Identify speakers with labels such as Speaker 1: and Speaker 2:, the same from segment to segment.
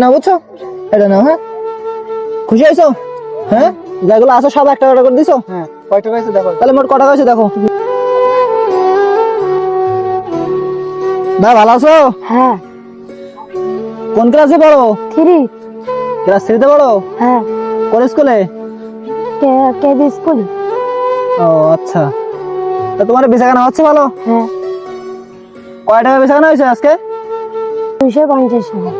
Speaker 1: না বুঝছো, এটা নাও। হ্যাঁ, খুশি হয়েছো? হ্যাঁ, যেগুলো আছে সব একটা করে দিছো?
Speaker 2: হ্যাঁ, কয় টাকা হয়েছে দেখো।
Speaker 1: তাহলে মোট কত হয়েছে দেখো। ভাই ভালো আছো?
Speaker 3: হ্যাঁ।
Speaker 1: কোন ক্লাসে পড়ো?
Speaker 3: 3।
Speaker 1: ক্লাস 3 তে পড়ো?
Speaker 3: হ্যাঁ।
Speaker 1: কোন স্কুলে?
Speaker 3: কেবি স্কুল।
Speaker 1: ও আচ্ছা, তা তোমার বেচাকেনা হচ্ছে ভালো?
Speaker 3: হ্যাঁ।
Speaker 1: কয় টাকা বেচাকেনা হয়েছে আজকে?
Speaker 3: 250 টাকা।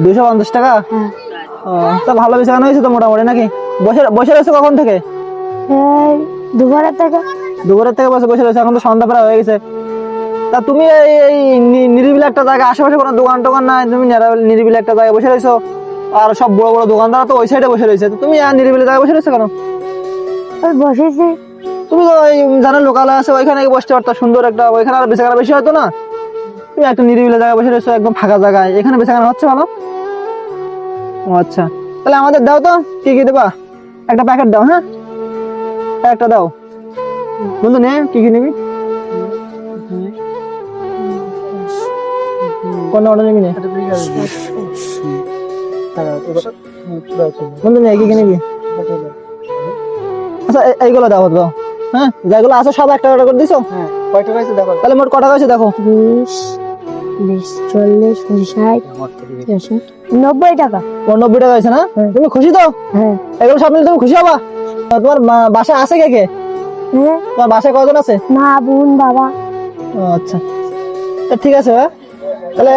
Speaker 1: 250 টাকা?
Speaker 3: হ্যাঁ।
Speaker 1: ও, তা ভালো বেচাকেনা হয়েছে তো মোটামুটি নাকি? বসে বসে রয়েছো কখন থেকে?
Speaker 3: এই দুপুরের থেকে।
Speaker 1: দুপুরের থেকে বসে বসে রয়েছে, এখন তো সন্ধ্যা প্রায় হয়ে গেছে। তা তুমি এই নিরিবিলি একটা জায়গা, আশেপাশে কোনো দোকান টোকান নাই, তুমি নিরিবিলি একটা জায়গায় বসে রয়েছো, আর সব বড় বড় দোকানদার তো ওই সাইডে বসে রয়েছে, তো তুমি আর নিরিবিলি জায়গায় বসে রয়েছো কেন?
Speaker 3: ওই বসেছি।
Speaker 1: তুমি তো ওই জানো লোকাল আছে, ওইখানে গিয়ে বসতে পারতো, সুন্দর একটা, ওইখানে আর বেচাকেনা বেশি হতো না? তুমি একটা নিরিবিলি জায়গায় বসে রয়েছো, একদম ফাঁকা জায়গায়, এখানে বেচাকেনা হচ্ছে ভালো? ও আচ্ছা, তাহলে আমাদের দাও তো, কি কি দেবা? একটা প্যাকেট দাও। হ্যাঁ, একটা দাও বন্ধু, নে কি কি নিবি? কোন অর্ডার নিবি? নে বন্ধু, নে কি কি নিবি? আচ্ছা, এইগুলো দাও দাও। হ্যাঁ, যেগুলো আছে সব একটা অর্ডার করে দিছো?
Speaker 2: হ্যাঁ, কয় টাকা হয়েছে দেখো।
Speaker 1: তাহলে মোট কত টাকা হয়েছে দেখো।
Speaker 3: 20, 20, 40, 60, 60, 90 টাকা।
Speaker 1: ও 90 টাকা হয়েছে না? তুমি খুশি তো?
Speaker 3: হ্যাঁ।
Speaker 1: এগুলো সব মিলে তুমি খুশি হবা? তোমার বাসায় আছে কে কে?
Speaker 3: হ্যাঁ,
Speaker 1: তোমার বাসায় কজন আছে?
Speaker 3: মা, বোন, বাবা।
Speaker 1: ও আচ্ছা, তা ঠিক আছে। হ্যাঁ, তাহলে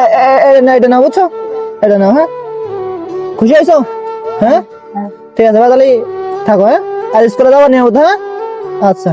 Speaker 1: এটা নাও বুঝছো, এটা নাও। হ্যাঁ, খুশি হয়েছো? হ্যাঁ, ঠিক আছে ভাই, তাহলে থাকো। হ্যাঁ, আর স্কুলে যাবো নিয়মিত। হ্যাঁ, আচ্ছা।